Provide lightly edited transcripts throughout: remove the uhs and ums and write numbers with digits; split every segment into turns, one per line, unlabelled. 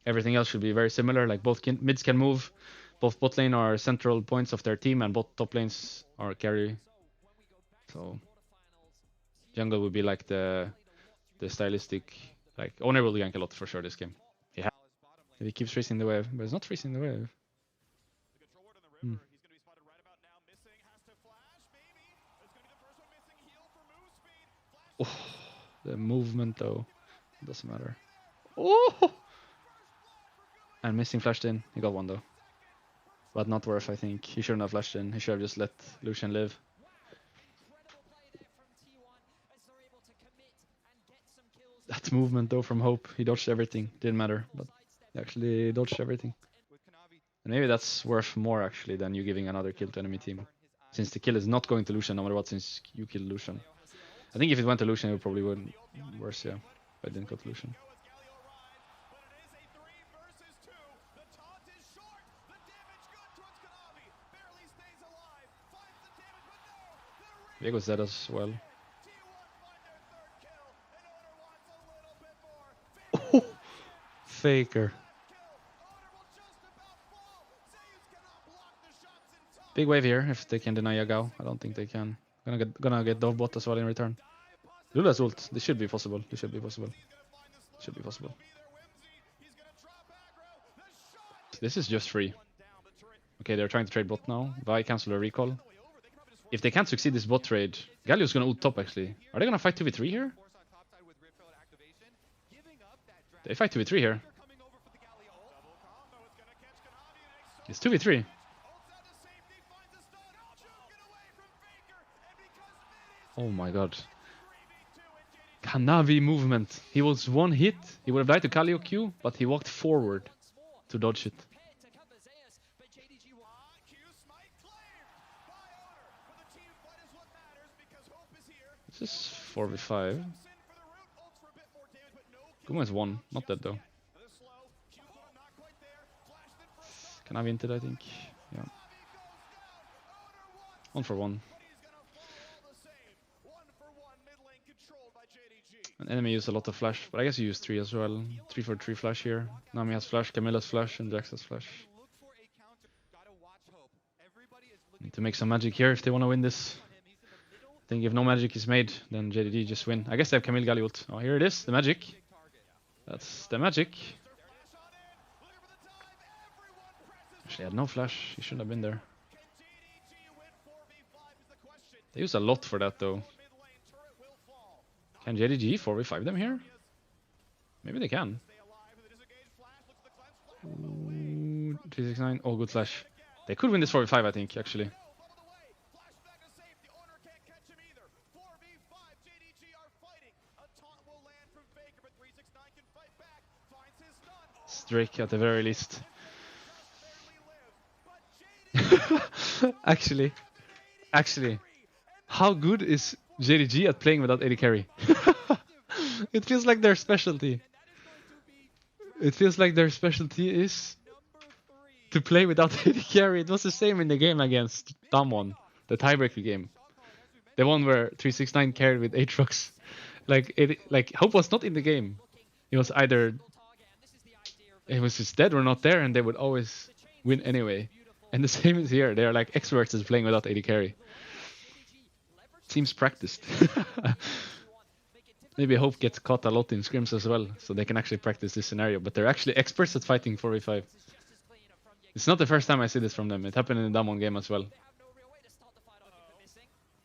everything else should be very similar. Like both mids can move, both bot lane are central points of their team, and both top lanes are carry. So jungle would be like the stylistic. Like Owner will gank a lot for sure this game. Yeah, if he keeps freezing the wave, but it's not freezing the wave. Oh, the movement though, doesn't matter. Oh, and missing flashed in. He got one though, but not worth. I think he shouldn't have flashed in. He should have just let Lucian live. That movement though from Hope, he dodged everything. Didn't matter, but he actually dodged everything. And maybe that's worth more actually than you giving another kill to enemy team, since the kill is not going to Lucian no matter what. Since you killed Lucian, I think if it went to Lucian, it probably would worse. Yeah, but it didn't go to Lucian. Viego's dead as well. Oh, Faker. Big wave here if they can deny Yagao. I don't think they can. Gonna get Dove bot as well in return. Lula's ult. This should be possible. This should be possible. Should be possible. This is just free. Okay, they're trying to trade bot now. Vi cancel a recall. If they can't succeed this bot trade, Galio's gonna ult top actually. Are they gonna fight 2v3 here? They fight 2v3 here. It's 2v3. Oh my god. Kanavi movement. He was one hit. He would have died to Kalio Q, but he walked forward to dodge it. This is 4v5. Guma is 1. Not dead though. Kanavi hinted, I think. Yeah. 1 for 1. An enemy used a lot of flash, but I guess you use 3 as well. 3 for 3 flash here. Nami has flash, Camilla's flash, and Jax has flash. Need to make some magic here if they want to win this. I think if no magic is made, then Jdg just win. I guess they have Camille Galli ult. Oh, here it is, the magic. That's the magic. Actually, had no flash. He shouldn't have been there. They use a lot for that, though. Can Jdg 4v5 them here? Maybe they can. Ooh, 369. Oh, good flash. They could win this 4v5, I think, actually. Drake at the very least. Actually, how good is Jdg at playing without AD carry? It feels like their specialty. It feels like their specialty is to play without AD carry. It was the same in the game against Damwon, the tiebreaker game. The one where 369 carried with Aatrox. Like Hope was not in the game. It was either it was just dead or not there, and they would always win anyway. And the same is here. They are like experts at playing without AD carry. Seems practiced. Maybe Hope gets caught a lot in scrims as well, so they can actually practice this scenario. But they're actually experts at fighting 4v5. It's not the first time I see this from them. It happened in the Damwon game as well.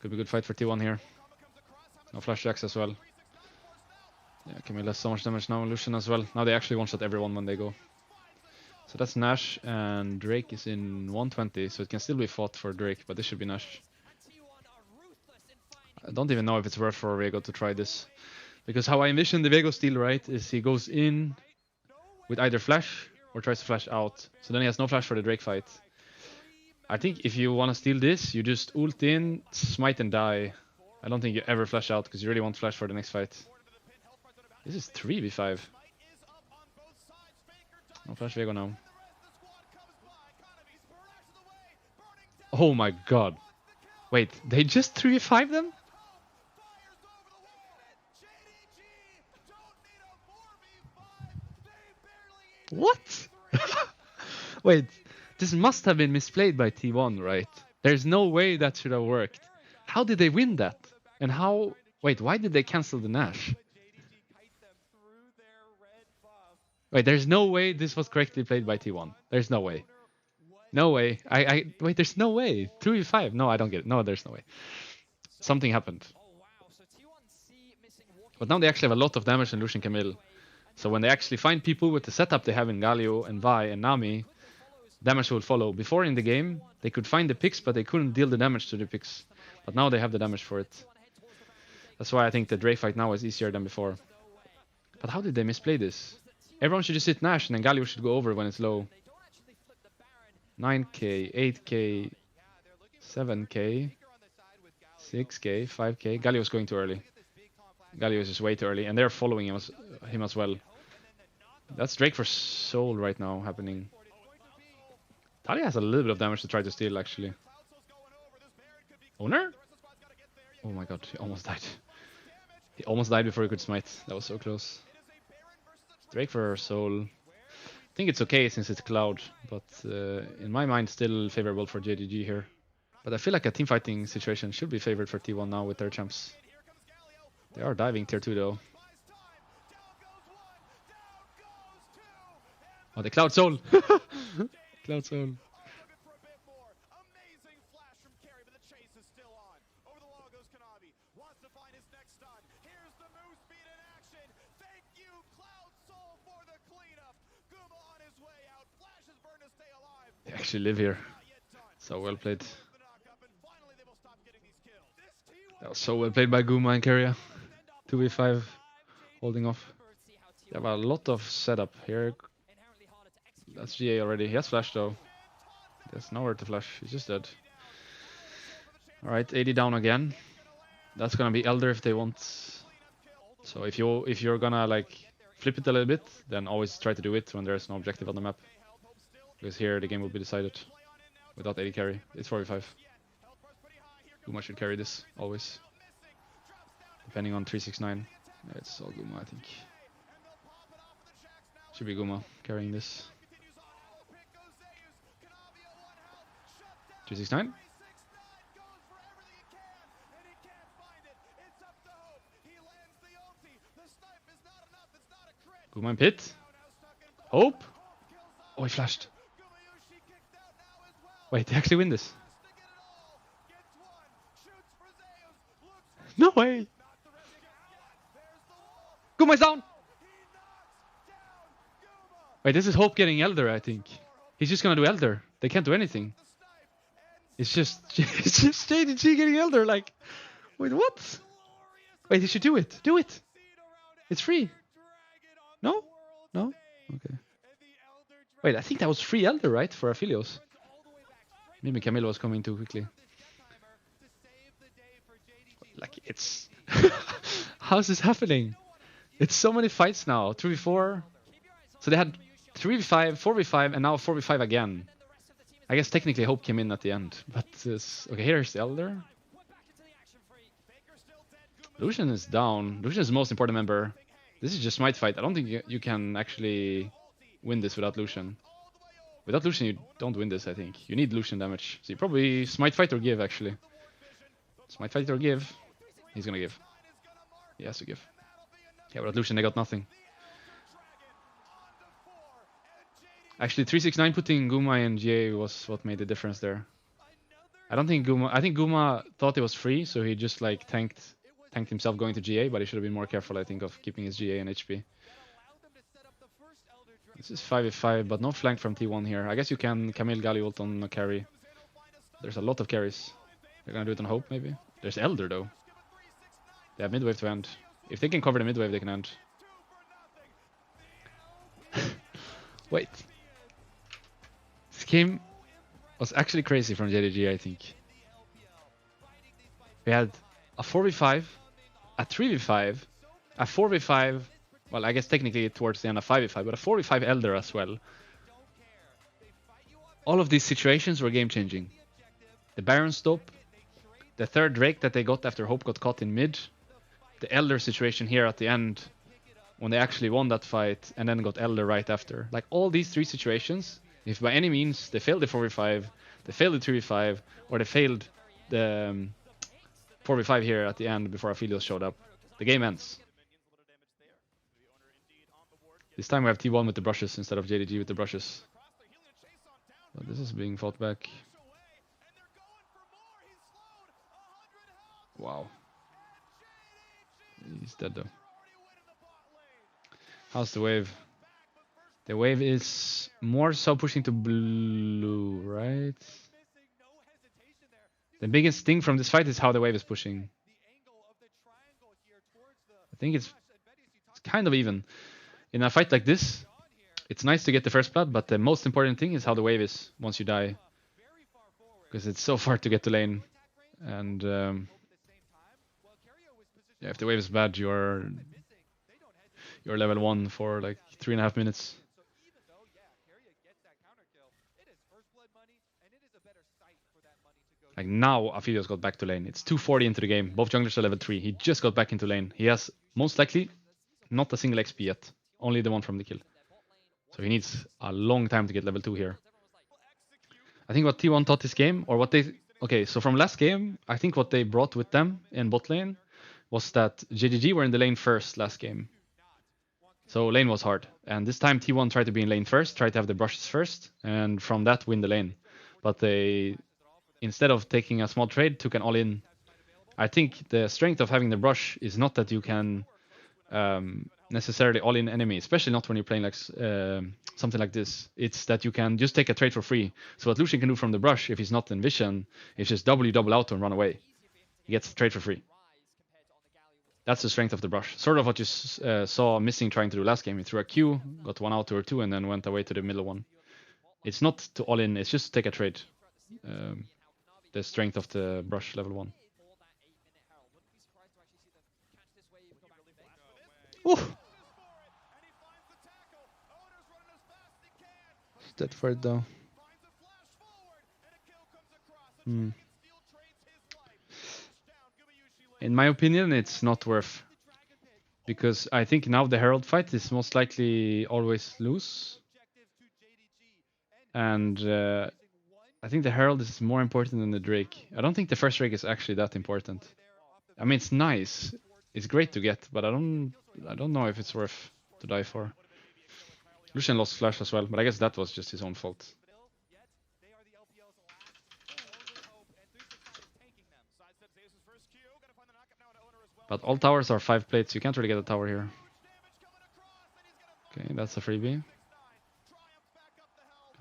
Could be a good fight for T1 here. No flash jacks as well. Yeah, Camille has so much damage now, Lucian as well. Now they actually one-shot everyone when they go. So that's Nash, and Drake is in 120, so it can still be fought for Drake, but this should be Nash. I don't even know if it's worth for Vego to try this. Because how I envision the Vego steal, right, is he goes in with either flash or tries to flash out. So then he has no flash for the Drake fight. I think if you want to steal this, you just ult in, smite and die. I don't think you ever flash out because you really want flash for the next fight. This is 3v5. No flash Vego now. Oh my god. Wait, they just 3v5 them? What? Wait, this must have been misplayed by T1, right? There's no way that should have worked. How did they win that? And how... Wait, why did they cancel the Nash? Wait, there's no way this was correctly played by T1. There's no way. No way. Wait, there's no way. 3v5. No, I don't get it. No, there's no way. Something happened. But now they actually have a lot of damage in Lucian Camille. So when they actually find people with the setup they have in Galio and Vi and Nami, damage will follow. Before in the game, they could find the picks, but they couldn't deal the damage to the picks. But now they have the damage for it. That's why I think the Drake fight now is easier than before. But how did they misplay this? Everyone should just hit Nash and then Galio should go over when it's low. 9k, 8k, 7k, 6k, 5k. Galio's going too early. Galio is just way too early, and they're following him as well. That's Drake for Soul right now happening. Talia has a little bit of damage to try to steal, actually. Owner? Oh my god, he almost died. He almost died before he could smite. That was so close. Drake for Soul. I think it's okay since it's Cloud, but in my mind still favorable for Jdg here. But I feel like a teamfighting situation should be favored for T1 now with their champs. They are diving tier 2 though. Oh, the Cloud Soul! Cloud Soul. They actually live here. So well played. That was so well played by Guma and Keria. 2v5 holding off. They have a lot of setup here. That's GA already. He has flash though. There's nowhere to flash. He's just dead. Alright, 80 down again. That's gonna be Elder if they want. So if you're gonna like flip it a little bit, then always try to do it when there's no objective on the map. Because here the game will be decided without 80 carry. It's 4v5. Guma should carry this always. Depending on 369. Yeah, it's all Guma, I think. Should be Guma carrying this. 369. Guma in pit. Hope. Oh, he flashed. Wait, they actually win this. No way. Guma is down. Wait, this is Hope getting Elder, I think. He's just gonna do Elder. They can't do anything. It's just Jdg getting Elder, like... Wait, what? Wait, he should do it. Do it. It's free. No? No? Okay. Wait, I think that was free Elder, right? For Aphelios. Maybe Camille was coming too quickly. Like, it's... How's this happening? It's so many fights now. 3v4. So they had 3v5, 4v5, and now 4v5 again. I guess technically Hope came in at the end. But this... Okay, here's the Elder. Lucian is down. Lucian is the most important member. This is just Smite fight. I don't think you can actually win this without Lucian. Without Lucian, you don't win this, I think. You need Lucian damage. So you probably Smite fight or give, actually. Smite fight or give. He's gonna give. He has to give. Yeah, without Lucian, they got nothing. Actually, 369 putting Guma and GA was what made the difference there. I don't think Guma... I think Guma thought it was free, so he just like tanked himself going to GA, but he should have been more careful, I think, of keeping his GA and HP. This is 5v5, but no flank from T1 here. I guess you can Camille Galio ult on a carry. There's a lot of carries. They're gonna do it on Hope, maybe. There's Elder, though. They have midwave to end. If they can cover the midwave, they can end. Wait. This game was actually crazy from Jdg, I think. We had a 4v5, a 3v5, a 4v5, well, I guess technically towards the end a 5v5, but a 4v5 Elder as well. All of these situations were game-changing. The Baron stop, the third Drake that they got after Hope got caught in mid, the Elder situation here at the end when they actually won that fight and then got Elder right after. Like all these three situations, if by any means they failed the 4v5, they failed the 3v5, or they failed the 4v5 here at the end before Aphelios showed up, the game ends. This time we have T1 with the brushes instead of JDG with the brushes. But this is being fought back. Wow. He's dead though. How's the wave? The wave is more so pushing to blue, right? The biggest thing from this fight is how the wave is pushing. I think it's kind of even. In a fight like this, it's nice to get the first blood, but the most important thing is how the wave is once you die. Because it's so far to get to lane. And yeah, if the wave is bad, you're level 1 for like 3.5 minutes. Like now, Aphelios got back to lane. It's 240 into the game. Both junglers are level 3. He just got back into lane. He has, most likely, not a single XP yet. Only the one from the kill. So he needs a long time to get level 2 here. I think what T1 taught this game, or what they... Okay, so from last game, I think what they brought with them in bot lane was that Jdg were in the lane first last game. So lane was hard. And this time T1 tried to be in lane first, tried to have the brushes first, and from that win the lane. But they... Instead of taking a small trade, took an all-in. I think the strength of having the brush is not that you can necessarily all-in enemy, especially not when you're playing like something like this. It's that you can just take a trade for free. So what Lucian can do from the brush, if he's not in vision, is just double out and run away. He gets the trade for free. That's the strength of the brush. Sort of what you saw Missing trying to do last game. He threw a Q, got 1 out or 2, and then went away to the middle one. It's not to all-in, it's just to take a trade. The strength of the brush level 1. Ooh. He's dead for it though. In my opinion, it's not worth. Because I think now the Herald fight is most likely always lose. And I think the Herald is more important than the Drake. I don't think the first Drake is actually that important. I mean, it's nice. It's great to get, but I don't know if it's worth to die for. Lucian lost Flash as well, but I guess that was just his own fault. But all towers are 5 plates, you can't really get a tower here. Okay, that's a freebie.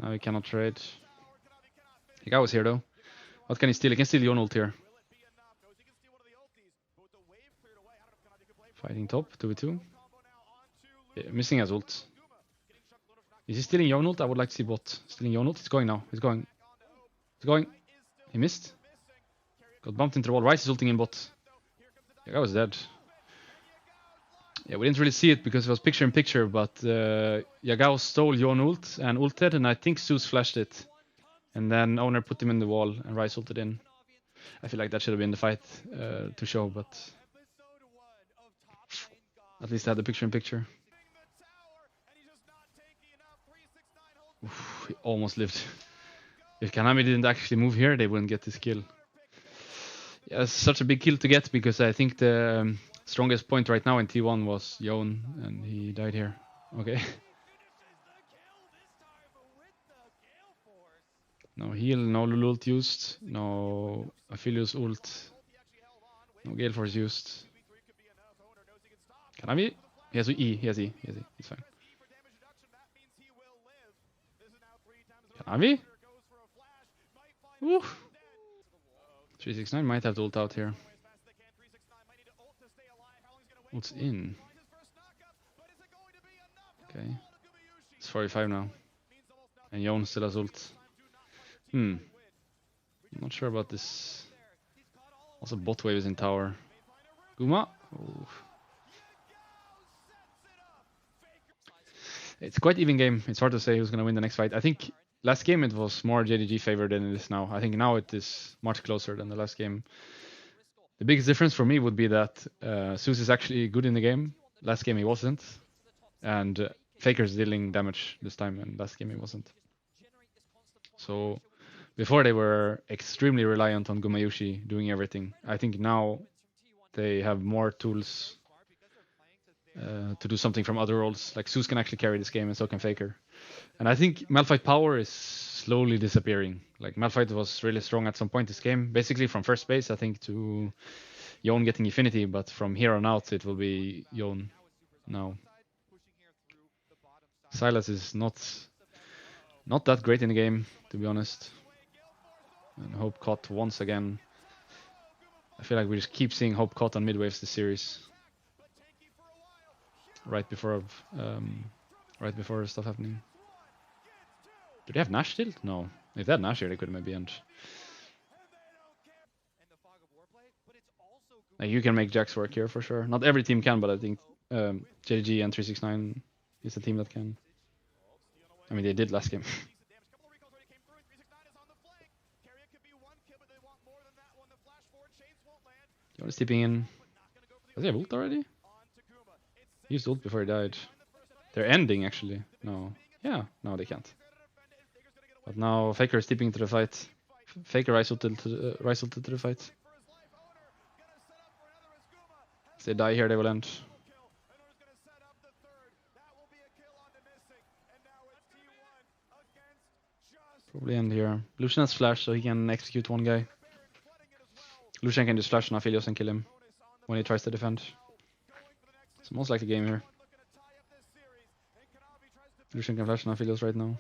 Now he cannot trade. The guy was here though. What can he steal? He can steal Yon ult here. Fighting top, 2v2. Yeah, Missing has ult. Is he stealing Yon ult? I would like to see bot. Stealing Yon ult? He's going now. He's going. He's going. He missed. Got bumped into the wall. Rice is ulting in bot. The guy was dead. Yeah, we didn't really see it because it was picture in picture, but Yagao stole Yon ult and ulted, and I think Zeus flashed it. And then Owner put him in the wall and Rice ulted in. I feel like that should have been the fight to show, but at least I had the picture in picture. Oof, he almost lived. If Kanami didn't actually move here, they wouldn't get this kill. Yeah, it's such a big kill to get because I think the strongest point right now in T1 was Yon, and he died here. Okay. No heal, no Lulu ult used, no Aphelios ult, no Gale Force used. Kanami? He has E, he has E, it's fine. Kanami? Woo! 369 might have to ult out here. Ult's in. Okay. It's 45 now. And Yon still has ult. I'm not sure about this. Also bot wave is in tower. Guma? Ooh. It's quite even game. It's hard to say who's gonna win the next fight. I think last game it was more JDG favored than it is now. I think now it is much closer than the last game. The biggest difference for me would be that Zeus is actually good in the game. Last game he wasn't. And Faker's dealing damage this time, and last game he wasn't. So before they were extremely reliant on Gumayushi doing everything. I think now they have more tools to do something from other roles. Like Zeus can actually carry this game, and so can Faker. And I think Malphite power is slowly disappearing. Like Malphite was really strong at some point this game, basically from first base, I think, to Yon getting Infinity, but from here on out it will be Yon now. Silas is not that great in the game, to be honest. And Hope caught once again. I feel like we just keep seeing Hope caught on mid waves this series. Right before stuff happening. Do they have Nash still? No. If they had Nash here, they could maybe end. Like, you can make Jax work here for sure. Not every team can, but I think Jdg and 369 is the team that can. I mean, they did last game. Yon is tipping in. Does he have ult already? He used ult before he died. They're ending, actually. No. Yeah, no, they can't. But now Faker is tipping into the fight. Faker rise ulted to the fight. If they die here, they will end. Probably end here. Lucian has flash, so he can execute one guy. Lucian can just flash on Aphelios and kill him when he tries to defend. It's most likely game here. Lucian can flash on Aphelios right now.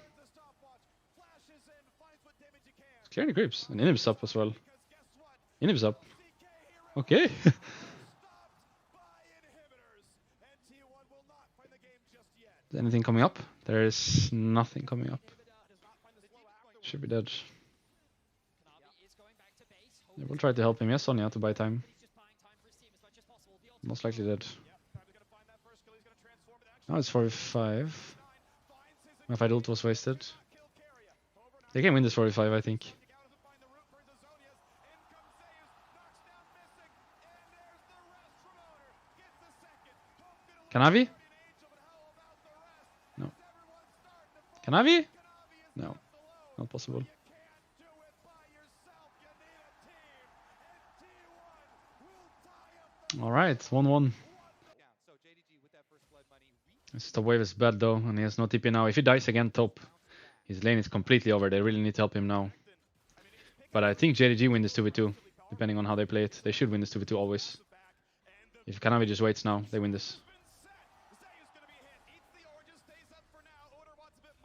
It's clearing the creeps. And Inhib's up as well. Inhib's up. Okay. Is anything coming up? There is nothing coming up. Should be dead. Yeah, we'll try to help him. Yes, Sonya to buy time. Most likely dead. Now it's 45. My fight ult was wasted. They can win this 45, I think. Kanavi? No. Kanavi? No. Not possible. Alright, 1-1. This top wave is bad though, and he has no TP now. If he dies again top, his lane is completely over. They really need to help him now. But I think Jdg win this 2v2, depending on how they play it. They should win this 2v2 always. If Kanavi just waits now, they win this.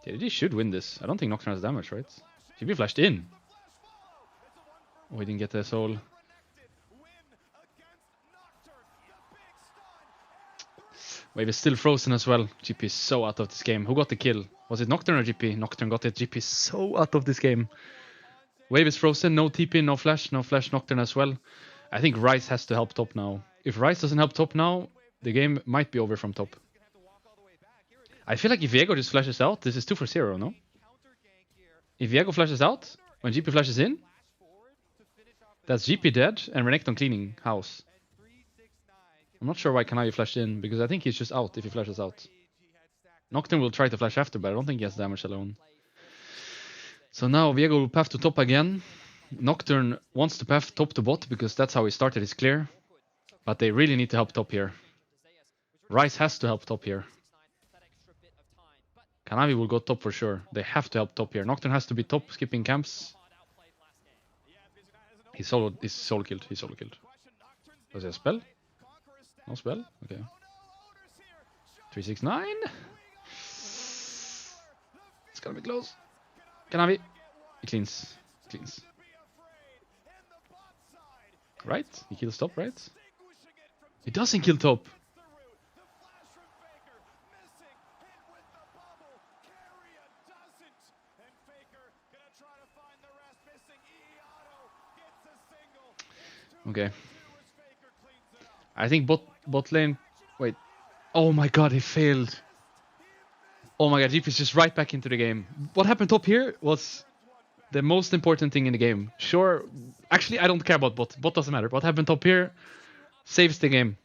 Jdg should win this. I don't think Nocturne has damage, right? Should be flashed in. Oh, he didn't get the soul. Wave is still frozen as well. GP is so out of this game. Who got the kill? Was it Nocturne or GP? Nocturne got it. GP is so out of this game. Wave is frozen. No TP, no flash. No flash Nocturne as well. I think Ryze has to help top now. If Ryze doesn't help top now, the game might be over from top. I feel like if Viego just flashes out, this is 2 for 0, no? If Viego flashes out, when GP flashes in, that's GP dead and Renekton cleaning house. I'm not sure why Kanavi flashed in, because I think he's just out if he flashes out. Nocturne will try to flash after, but I don't think he has damage alone. So now Viego will path to top again. Nocturne wants to path top to bot, because that's how he started his clear. But they really need to help top here. Ryze has to help top here. Kanavi will go top for sure. They have to help top here. Nocturne has to be top, skipping camps. He's solo killed. He's solo killed. Does he have spell? No spell? Okay. 369. It's gonna be close. Kanavi. He cleans. Right? He kills top, right? He doesn't kill top. Okay. I think bot lane. Wait. Oh my god, he failed. Oh my god, GP is just right back into the game. What happened top here was the most important thing in the game. Sure. Actually, I don't care about bot. Bot doesn't matter. What happened top here saves the game.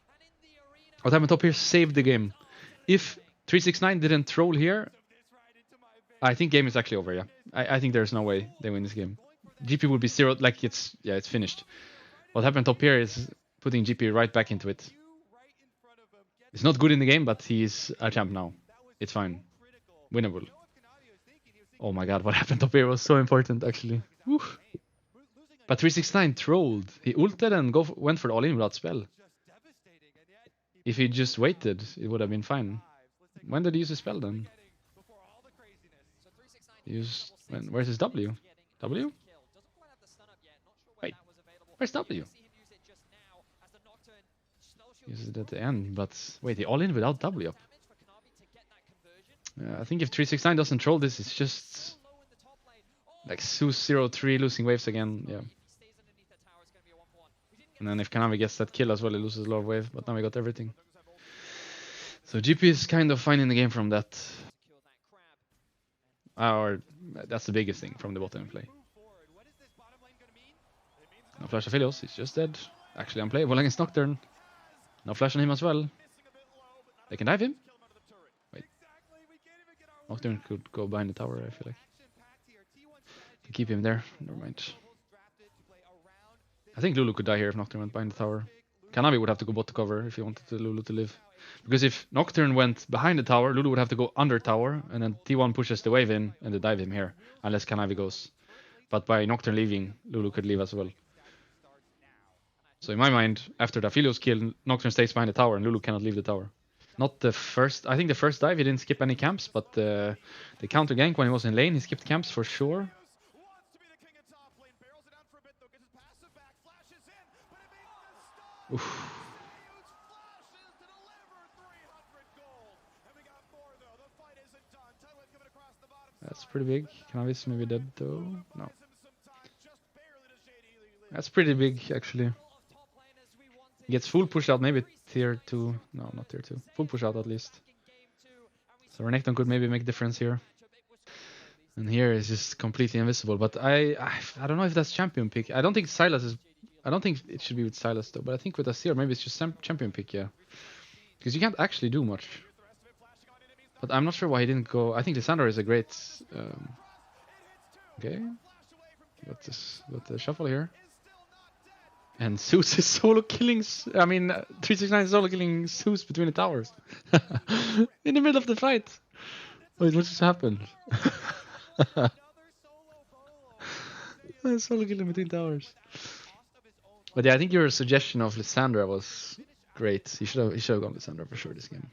What happened top here saved the game. If 369 didn't troll here. I think game is actually over, yeah. I think there's no way they win this game. GP would be 0, like it's finished. What happened top here is putting GP right back into it. It's not good in the game, but he's a champ now. It's fine. Winnable. Oh my god, what happened top here was so important, actually. Woof. But 369 trolled. He ulted and went for the all-in without spell. If he just waited, it would have been fine. When did he use his spell then? Where's his W? W? Wait, where's W? Uses it at the end, but wait, he all in without W up. I think if 369 doesn't troll this, it's just like Zeus 0-3 losing waves again, yeah. And then if Kanavi gets that kill as well, he loses a lot of wave, but now we got everything. So GP is kind of fine in the game from that. Or that's the biggest thing from the bottom play. No flash of Helios, he's just dead. Actually unplayable against Nocturne. No flash on him as well. They can dive him. Wait. Nocturne could go behind the tower, I feel like. To keep him there, never mind. I think Lulu could die here if Nocturne went behind the tower. Kanavi would have to go bot to cover if he wanted Lulu to live. Because if Nocturne went behind the tower, Lulu would have to go under tower, and then T1 pushes the wave in, and they dive him here, unless Kanavi goes. But by Nocturne leaving, Lulu could leave as well. So in my mind, after the Aphelios kill, Nocturne stays behind the tower, and Lulu cannot leave the tower. Not the first, I think the first dive he didn't skip any camps, but the counter gank when he was in lane, he skipped camps for sure. Oof. That's pretty big. Kanavi's maybe dead though. No. That's pretty big actually. He gets full push out, maybe tier 2. No, not tier 2. Full push out at least. So Renekton could maybe make a difference here. And here is just completely invisible. But I don't know if that's champion pick. I don't think Sylas is. I don't think it should be with Sylas though. But I think with Asir maybe it's just champion pick, yeah. Because you can't actually do much. But I'm not sure why he didn't go. I think Lissandra is a great. Okay. Got the shuffle here. And Zeus is solo killing. I mean, 369 is solo killing Zeus between the towers. In the middle of the fight. Wait, what just happened? Solo killing between towers. But yeah, I think your suggestion of Lissandra was great. He should have gone Lissandra for sure this game.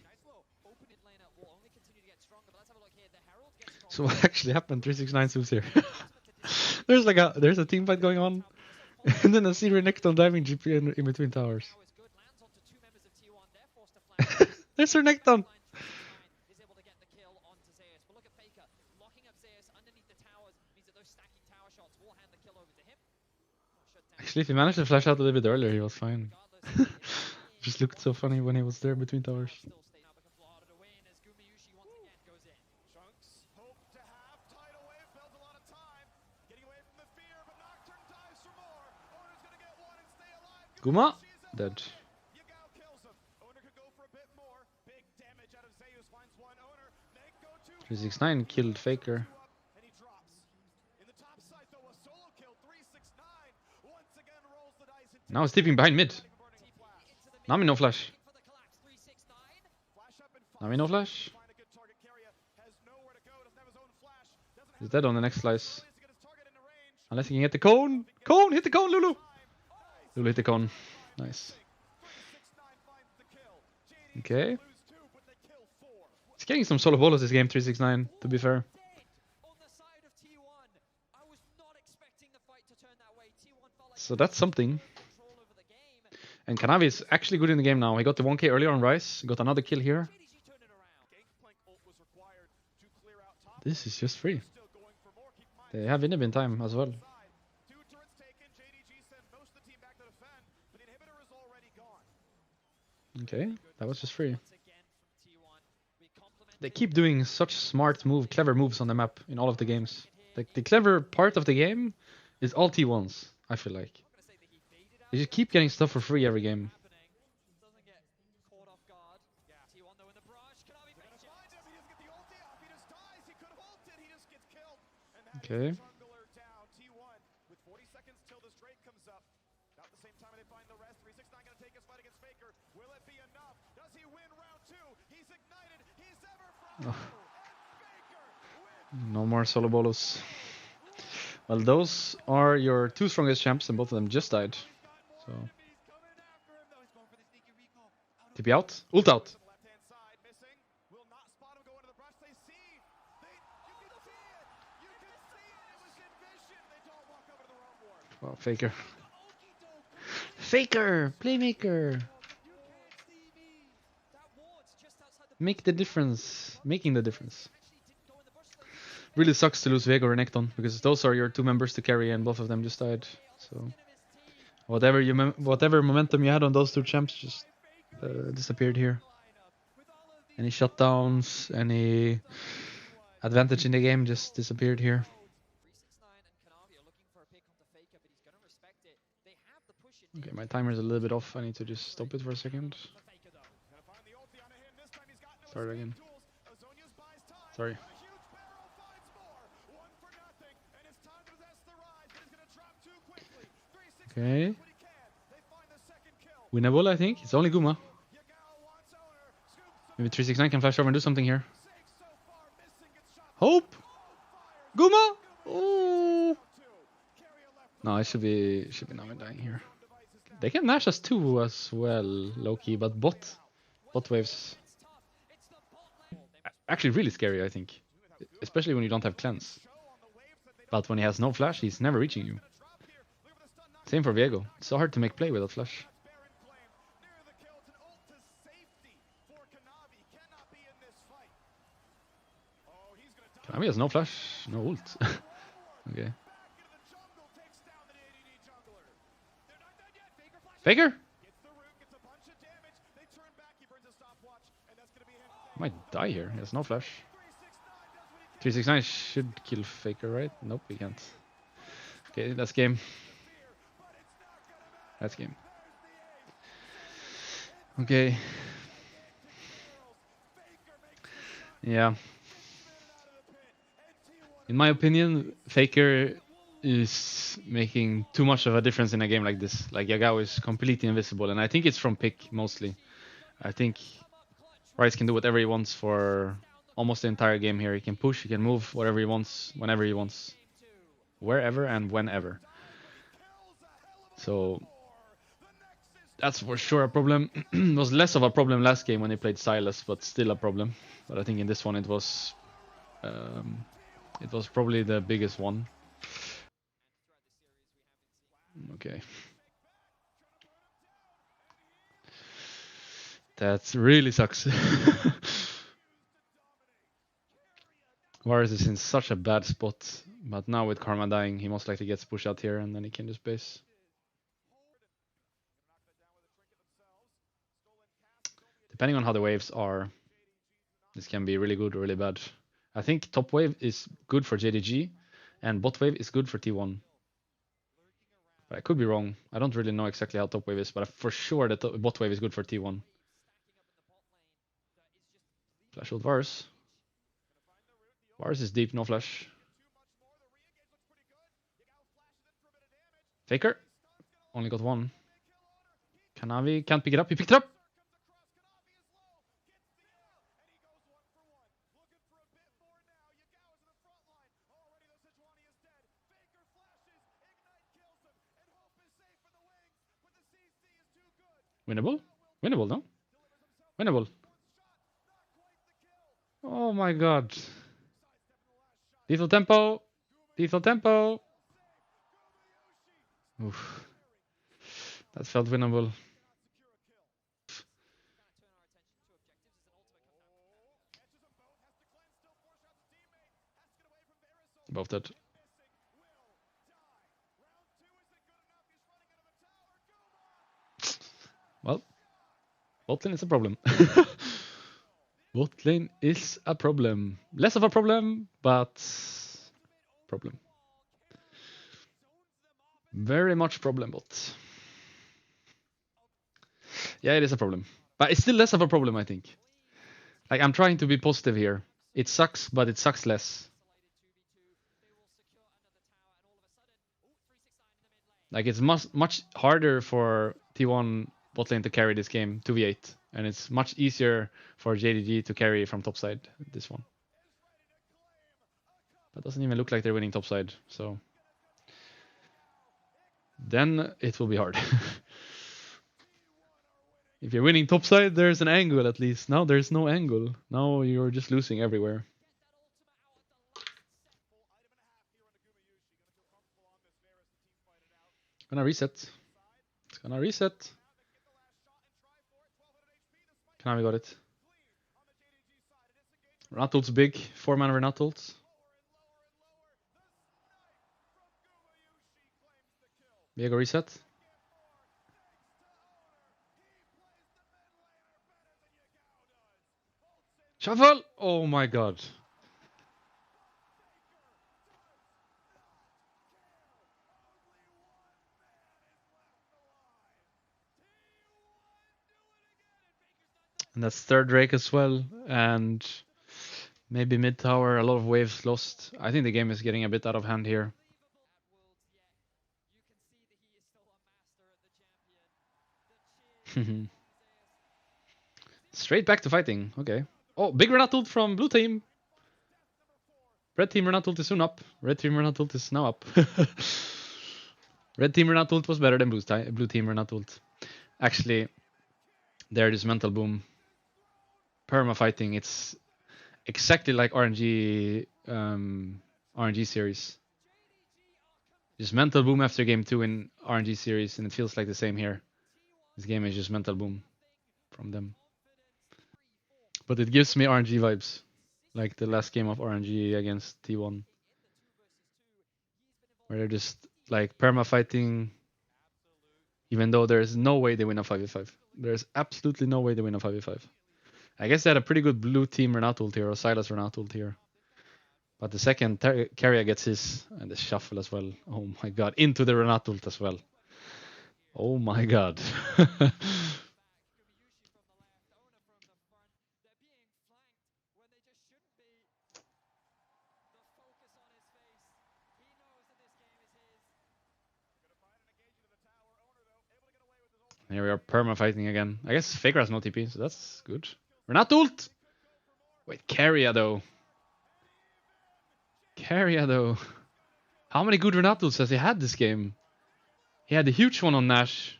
So what actually happened? 369 Zeus here. there's a team fight going on. And then I see Renekton diving GP in between towers. There's Renekton! Actually, if he managed to flash out a little bit earlier, he was fine. Just looked so funny when he was there between towers. Guma? Dead. 369 killed Faker. Now he's tipping behind mid. Nami no flash. Nami no flash. He's dead on the next slice. Unless he can get the cone. Cone! Hit the cone, Lulu! Lulu hit the cone. Nice. Okay. He's getting some solo bolos this game, 369, to be fair. So that's something. And Kanavi is actually good in the game now. He got the 1k earlier on Rice. Got another kill here. This is just free. They have inhibit time as well. Okay, that was just free. They keep doing such smart clever moves on the map in all of the games. Like the clever part of the game is all T1s, I feel like. They just keep getting stuff for free every game. Okay. Oh. No more solo bolos. Well, those are your two strongest champs, and both of them just died. So. TP out. Ult out. Oh, Faker. Faker! Playmaker! Make the difference. Making the difference. Really sucks to lose Vego or Nekton, because those are your two members to carry and both of them just died. So whatever momentum you had on those two champs just disappeared here. Any shutdowns, any advantage in the game just disappeared here. Okay, my timer's a little bit off. I need to just stop it for a second. Start again. Sorry. Okay. Winnable, I think. It's only Guma. Maybe 369 can flash over and do something here. Hope! Guma! Oh! No, it should be Nami dying here. They can Nash us too as well, low-key, but bot waves. Actually really scary, I think. Especially when you don't have cleanse. But when he has no flash, he's never reaching you. Same for Viego. It's so hard to make play without flash. Kanavi has no flash, no ult. Okay. Faker? Might die here. He has no flash. 369 should kill Faker, right? Nope, he can't. Okay, that's game. That's game. Okay. Yeah. In my opinion, Faker is making too much of a difference in a game like this. Like, Yagao is completely invisible, and I think it's from pick mostly. I think Rice can do whatever he wants for almost the entire game here. He can push, he can move, whatever he wants, whenever he wants. Wherever and whenever. So that's for sure a problem. It was less of a problem last game when he played Silas, but still a problem. But I think in this one it was probably the biggest one. Okay. That really sucks. Varus is in such a bad spot, but now with Karma dying, he most likely gets pushed out here and then he can just base. Depending on how the waves are, this can be really good or really bad. I think top wave is good for JDG and bot wave is good for T1. But I could be wrong. I don't really know exactly how top wave is, but for sure that bot wave is good for T1. Flash ult Varus. Varus is deep, no flash. Faker. Only got one. Kanavi can't pick it up. He picked it up! Winnable? Winnable, no? Winnable. Oh my god. Lethal tempo. Lethal tempo. Oof. That felt winnable. Both dead. Well, bot lane is a problem. Bot lane is a problem. Less of a problem, but problem. Very much problem, bot. Yeah, it is a problem. But it's still less of a problem, I think. Like, I'm trying to be positive here. It sucks, but it sucks less. Like it's much harder for T1 bot lane to carry this game 2v8, and it's much easier for JDG to carry from topside this one. That doesn't even look like they're winning topside, so then it will be hard. If you're winning topside, there's an angle at least. Now there's no angle. Now you're just losing everywhere. Gonna reset. It's gonna reset. Kanavi got it. Renatult's big. 4-mana Renatult. Viego reset. Shuffle! Oh my god. And that's third Drake as well. And maybe mid tower, a lot of waves lost. I think the game is getting a bit out of hand here. Straight back to fighting. Okay. Oh, big Renatult from blue team. Red team Renatult is soon up. Red team Renatult is now up. Red team Renatult was better than blue team Renatult. Actually, there is mental boom. Perma fighting. It's exactly like RNG series. Just mental boom after game 2 in RNG series, and it feels like the same here. This game is just mental boom from them. But it gives me RNG vibes, like the last game of RNG against T1, where they're just like perma fighting, even though there's no way they win a 5v5. There's absolutely no way they win a 5v5. I guess they had a pretty good blue team Renatult here, or Silas Renatult here. But the second Carrier gets his, and the shuffle as well. Oh my god, into the Renatult as well. Oh my god. Here we are perma fighting again. I guess Faker has no TP, so that's good. Renatult! Wait, Carrier though. Carrier though. How many good Renatults has he had this game? He had the huge one on Nash.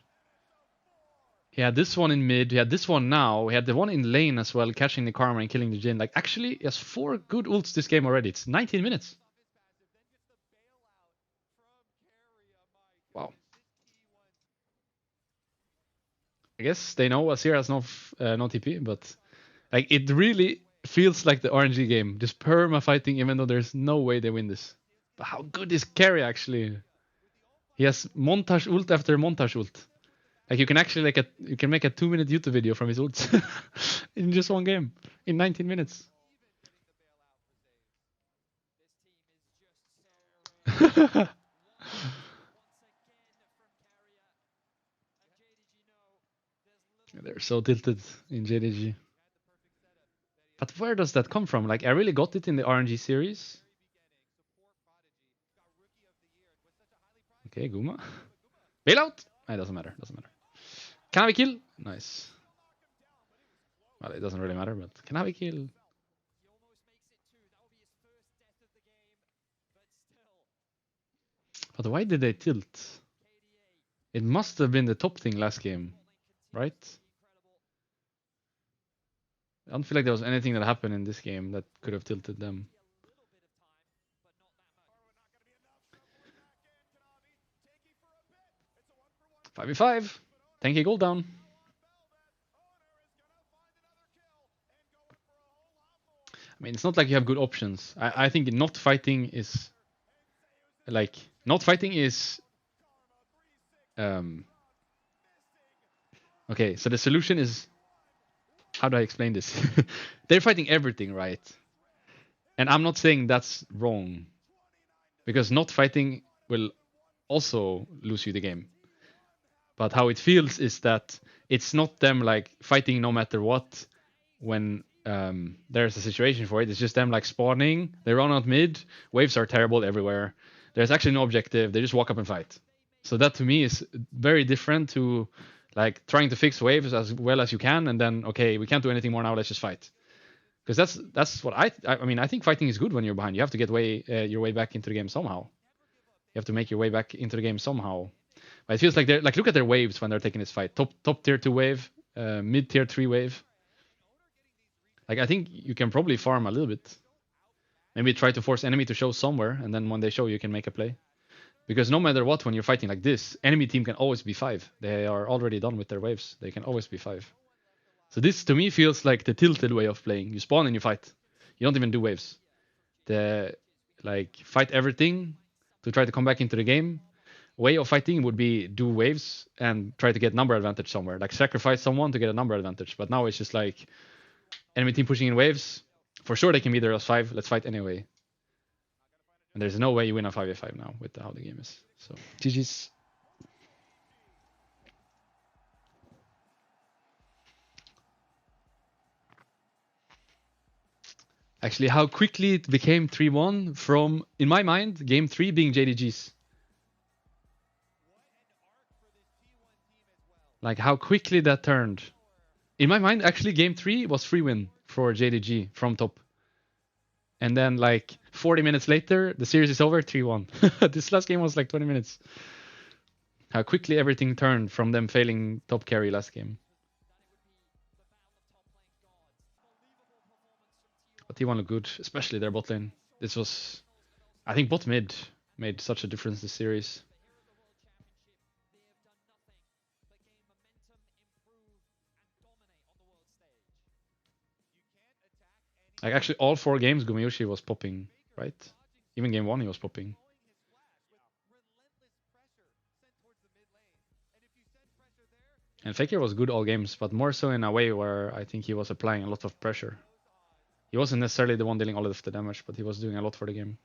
He had this one in mid. He had this one now. He had the one in lane as well, catching the Karma and killing the Jhin. Like, actually, he has 4 good ults this game already. It's 19 minutes. Wow. I guess they know Azir has no TP, but like it really feels like the RNG game. Just perma fighting, even though there's no way they win this. But how good is Carry actually? He has montage ult after montage ult. Like you can actually you can make a 2-minute YouTube video from his ults in just one game in 19 minutes. They're so tilted in JDG. But where does that come from? Like I really got it in the RNG series. Okay, Guma. Bailout? It doesn't matter. Doesn't matter. Can I kill? Nice. Well, it doesn't really matter, but can I kill? But why did they tilt? It must have been the top thing last game, right? I don't feel like there was anything that happened in this game that could have tilted them. 5v5. 10k gold down. I mean, it's not like you have good options. I think not fighting is... Like, not fighting is... Okay, so the solution is... How do I explain this? They're fighting everything, right? And I'm not saying that's wrong. Because not fighting will also lose you the game. But how it feels is that it's not them like fighting no matter what when there's a situation for it. It's just them like spawning. They run out mid. Waves are terrible everywhere. There's actually no objective. They just walk up and fight. So that to me is very different to like trying to fix waves as well as you can, and then okay, we can't do anything more now. Let's just fight. Because that's what I mean. I think fighting is good when you're behind. You have to get your way back into the game somehow. You have to make your way back into the game somehow. But it feels like they're like look at their waves when they're taking this fight. Top tier 2 wave, mid tier 3 wave. Like I think you can probably farm a little bit. Maybe try to force enemy to show somewhere, and then when they show, you can make a play. Because no matter what, when you're fighting like this, enemy team can always be 5. They are already done with their waves. They can always be 5. So this to me feels like the tilted way of playing. You spawn and you fight. You don't even do waves. The like fight everything to try to come back into the game. Way of fighting would be do waves and try to get number advantage somewhere. Like sacrifice someone to get a number advantage. But now it's just like enemy team pushing in waves. For sure they can be there as 5. Let's fight anyway. And there's no way you win a 5v5 now with how the game is. So GG's. Actually, how quickly it became 3-1 from, in my mind, game 3 being JDG's. Like how quickly that turned. In my mind, actually, game 3 was free win for JDG from top. And then like 40 minutes later, the series is over, 3-1. This last game was like 20 minutes. How quickly everything turned from them failing top carry last game. But T1 looked good, especially their bot lane. This was, I think bot mid made such a difference this series. Like actually all 4 games Gumayushi was popping, right? Even game 1 he was popping. And Faker was good all games, but more so in a way where I think he was applying a lot of pressure. He wasn't necessarily the one dealing all of the damage, but he was doing a lot for the game.